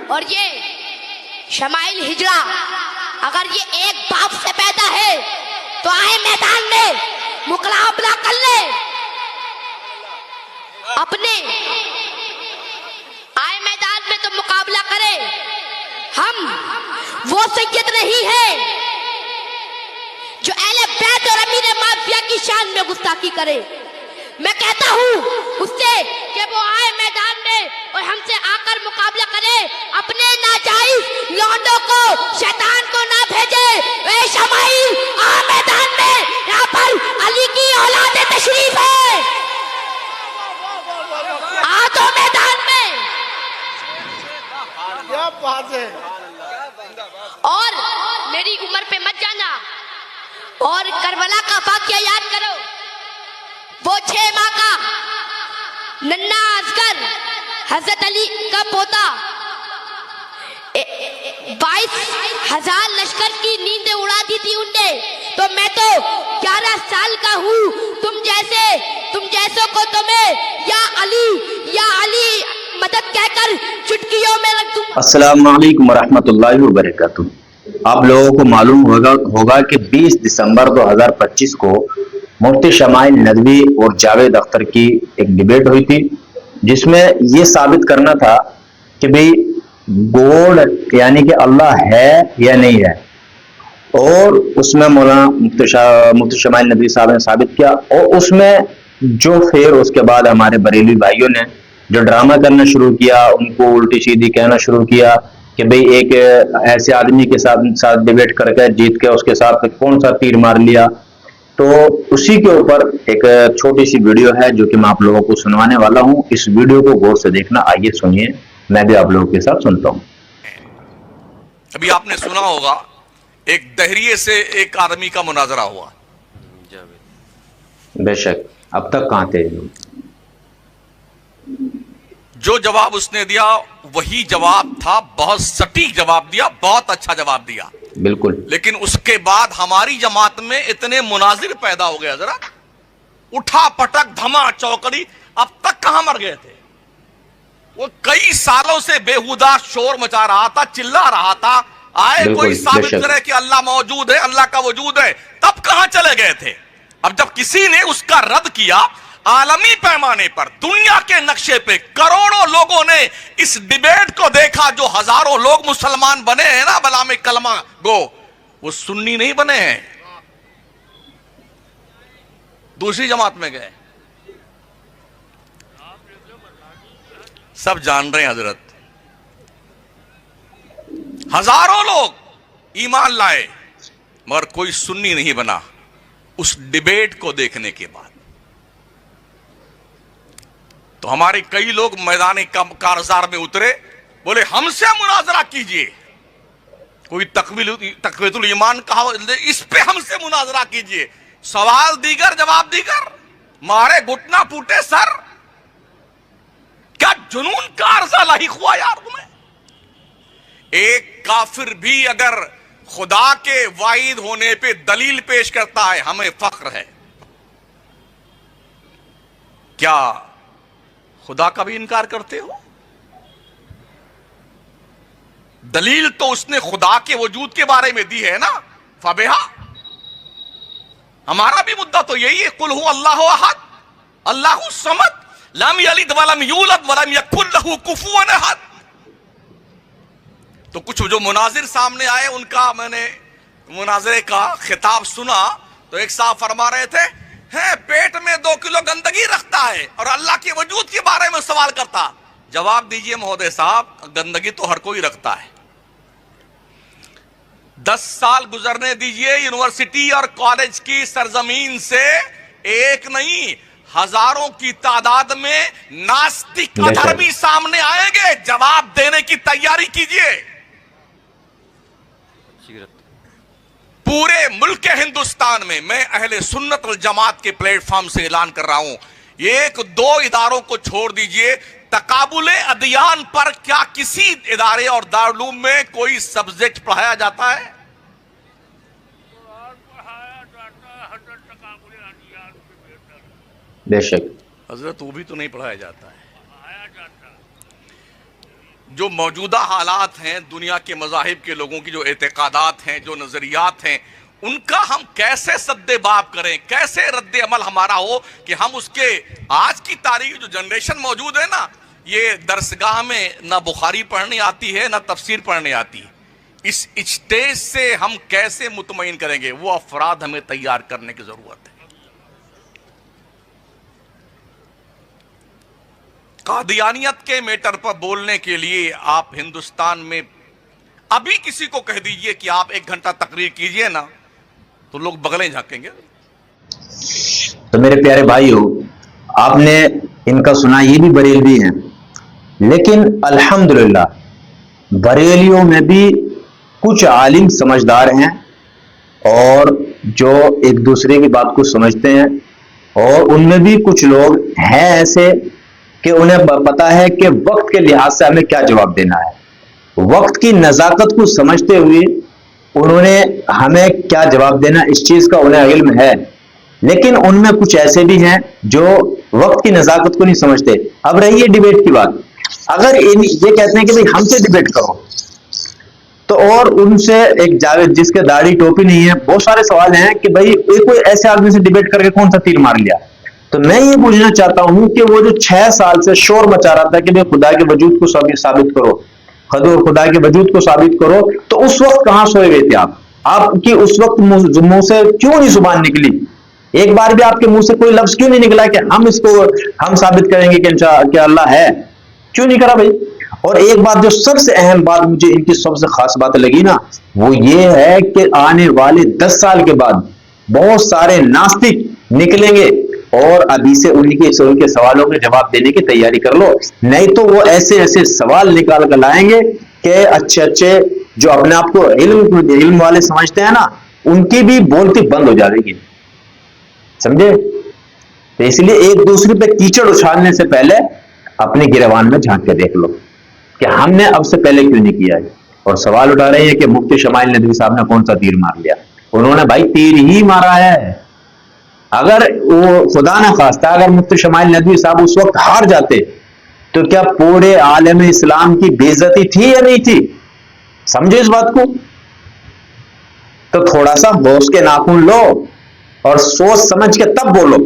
اور یہ شمائل ہجڑا اگر یہ ایک باپ سے پیدا ہے تو آئے میدان میں مقابلہ کر لے اپنے، آئے میدان میں تو مقابلہ کرے. ہم وہ سید نہیں ہے جو اہل بیت اور امیر معاویہ کی شان میں گستاخی کرے. میں کہتا ہوں اس سے کہ وہ آئے میدان میں اور ہم سے آ کر مقابلہ کرے. اپنے ناجائز لونڈوں کو، شیطان کو نہ بھیجے. اے شمائل آ میدان میں، یہاں پر علی کی اولاد تشریف ہے، آ تو میدان میں. کیا بات ہے. اور میری عمر پہ مت جانا اور کربلا کا واقعہ یاد کرو. وہ 6 ماہ کا ننھا اصغر حضرت علی کا پوتا 22,000 لشکر کی نیندیں اڑا دی تھی ان نے. تو میں تو 11 سال کا ہوں. تم جیسوں کو تمہیں یا علی مدد کہہ کر چٹکیوں میں رکھ دوں. السلام علیکم ورحمۃ اللہ وبرکاتہ. آپ لوگوں کو معلوم ہوگا کہ 20 دسمبر 2025 کو مفتی شمائل ندوی اور جاوید اختر کی ایک ڈیبیٹ ہوئی تھی، جس میں یہ ثابت کرنا تھا کہ بھئی گوڈ یعنی کہ اللہ ہے یا نہیں ہے. اور اس میں مولانا مفتی شمائل ندوی صاحب نے ثابت کیا. اور اس میں جو پھر اس کے بعد ہمارے بریلوی بھائیوں نے جو ڈرامہ کرنا شروع کیا، ان کو الٹی سیدھی کہنا شروع کیا کہ بھئی ایک ایسے آدمی کے ساتھ ڈیبیٹ کر کے جیت کے اس کے ساتھ کون سا تیر مار لیا. تو اسی کے اوپر ایک چھوٹی سی ویڈیو ہے جو کہ میں آپ لوگوں کو سنوانے والا ہوں. اس ویڈیو کو غور سے دیکھنا. آئیے سنیے، میں بھی آپ لوگوں کے ساتھ سنتا ہوں. ابھی آپ نے سنا ہوگا ایک دہریے سے ایک آدمی کا مناظرہ ہوا. بے شک. اب تک کہاں تھے؟ جو جواب اس نے دیا وہی جواب تھا، بہت سٹیک جواب دیا، بہت اچھا جواب دیا. بالکل. لیکن اس کے بعد ہماری جماعت میں اتنے مناظر پیدا ہو گئے، ذرا اٹھا پٹک دھما چوکڑی. اب تک کہاں مر گئے تھے؟ وہ کئی سالوں سے بےہودہ شور مچا رہا تھا، چلا رہا تھا. آئے کوئی ثابت کرے کہ اللہ موجود ہے، اللہ کا وجود ہے، تب کہاں چلے گئے تھے؟ اب جب کسی نے اس کا رد کیا، عالمی پیمانے پر دنیا کے نقشے پہ کروڑوں لوگوں نے اس ڈیبیٹ کو دیکھا. جو ہزاروں لوگ مسلمان بنے ہیں نا بلا میں کلمہ گو، وہ سنی نہیں بنے ہیں، دوسری جماعت میں گئے. سب جان رہے ہیں حضرت. ہزاروں لوگ ایمان لائے مگر کوئی سنی نہیں بنا اس ڈیبیٹ کو دیکھنے کے بعد. تو ہمارے کئی لوگ میدان کارزار میں اترے، بولے ہم سے مناظرہ کیجئے. کوئی تقویت الایمان کہا، اس پہ ہم سے مناظرہ کیجئے. سوال دیگر جواب دیگر، مارے گھٹنا پوٹے سر. کیا جنون کا عرضہ لاحق ہوا یار تمہیں؟ ایک کافر بھی اگر خدا کے واحد ہونے پہ دلیل پیش کرتا ہے ہمیں فخر ہے. کیا خدا کا بھی انکار کرتے ہو؟ دلیل تو اس نے خدا کے وجود کے بارے میں دی ہے نا. فبہا ہمارا بھی مدعا تو یہی ہے، قل هو اللہ احد اللہ الصمد لم یلد ولم یولد ولم یکن لہ کفوا احد. تو کچھ جو مناظر سامنے آئے ان کا میں نے مناظرے کا خطاب سنا تو ایک صاحب فرما رہے تھے پیٹ میں 2 کلو گندگی رکھتا ہے اور اللہ کے وجود کے بارے میں سوال کرتا. جواب دیجئے مہودے صاحب، گندگی تو ہر کوئی رکھتا ہے. 10 سال گزرنے دیجئے یونیورسٹی اور کالج کی سرزمین سے ایک نہیں ہزاروں کی تعداد میں ناستک ادھرمی سامنے آئیں گے. جواب دینے کی تیاری کیجئے. پورے ملک ہندوستان میں اہل سنت والجماعت کے پلیٹ فارم سے اعلان کر رہا ہوں، یہ 1-2 اداروں کو چھوڑ دیجئے، تقابل ادیان پر کیا کسی ادارے اور دارالعلوم میں کوئی سبجیکٹ پڑھایا جاتا ہے؟ بے شک حضرت وہ بھی تو نہیں پڑھایا جاتا ہے. جو موجودہ حالات ہیں دنیا کے مذاہب کے لوگوں کی جو اعتقادات ہیں جو نظریات ہیں ان کا ہم کیسے سد باب کریں, کیسے رد عمل ہمارا ہو کہ ہم اس کے آج کی تاریخ جو جنریشن موجود ہے نا, یہ درسگاہ میں نہ بخاری پڑھنے آتی ہے نہ تفسیر پڑھنے آتی ہے, اس اسٹیج سے ہم کیسے مطمئن کریں گے؟ وہ افراد ہمیں تیار کرنے کی ضرورت ہے. قادیانیت کے میٹر پر بولنے کے لیے آپ ہندوستان میں ابھی کسی کو کہہ دیجئے کہ آپ 1 گھنٹہ تقریر کیجئے نا تو لوگ بغلیں جھانکیں گے. تو میرے پیارے بھائیو, آپ نے ان کا سنا, یہ بھی بریلوی ہیں, لیکن الحمدللہ بریلیوں میں بھی کچھ عالم سمجھدار ہیں اور جو ایک دوسرے کی بات کو سمجھتے ہیں, اور ان میں بھی کچھ لوگ ہیں ایسے کہ انہیں پتا ہے کہ وقت کے لحاظ سے ہمیں کیا جواب دینا ہے. وقت کی نزاکت کو سمجھتے ہوئے انہوں نے ہمیں کیا جواب دینا اس چیز کا انہیں علم ہے. لیکن ان میں کچھ ایسے بھی ہیں جو وقت کی نزاکت کو نہیں سمجھتے. اب رہی ہے ڈیبیٹ کی بات, اگر یہ کہتے ہیں کہ بھئی ہم سے ڈیبیٹ کرو, تو اور ان سے ایک جاوید جس کے داڑھی ٹوپی نہیں ہے, بہت سارے سوال ہیں کہ بھئی کوئی ایسے آدمی سے ڈیبیٹ کر کے کون سا تیر مار لیا. تو میں یہ پوچھنا چاہتا ہوں کہ وہ جو 6 سال سے شور مچا رہا تھا کہ بھئی خدا کے وجود کو ثابت کرو, خدا کے وجود کو ثابت کرو, تو اس وقت کہاں سوئے گئے تھے آپ کی اس وقت منہ سے کیوں نہیں زبان نکلی؟ ایک بار بھی آپ کے منہ سے کوئی لفظ کیوں نہیں نکلا کہ ہم ثابت کریں گے کہ اللہ ہے؟ کیوں نہیں کرا بھائی؟ اور ایک بات جو سب سے اہم بات مجھے ان کی سب سے خاص بات لگی نا, وہ یہ ہے کہ آنے والے 10 سال کے بعد بہت سارے ناستک نکلیں گے, اور ابھی سے ان کے سوالوں کے جواب دینے کی تیاری کر لو, نہیں تو وہ ایسے سوال نکال کر لائیں گے کہ اچھے جو اپنے آپ کو علم والے سمجھتے ہیں نا, ان کی بھی بولتی بند ہو جائے گی. سمجھے؟ تو اس لیے ایک دوسرے پہ کیچڑ اچھالنے سے پہلے اپنے گریوان میں جھانک کے دیکھ لو کہ ہم نے اب سے پہلے کیوں نہیں کیا ہے. اور سوال اٹھا رہے ہیں کہ مفتی شمائل ندوی صاحب نے کون سا تیر مار لیا. انہوں نے بھائی تیر ہی مارا ہے. اگر وہ خدا نہ خواستہ اگر مفتی شمائل ندوی صاحب اس وقت ہار جاتے تو کیا پورے عالم اسلام کی بے عزتی تھی یا نہیں تھی؟ سمجھے اس بات کو؟ تو تھوڑا سا ہوش کے ناخن لو اور سوچ سمجھ کے تب بولو.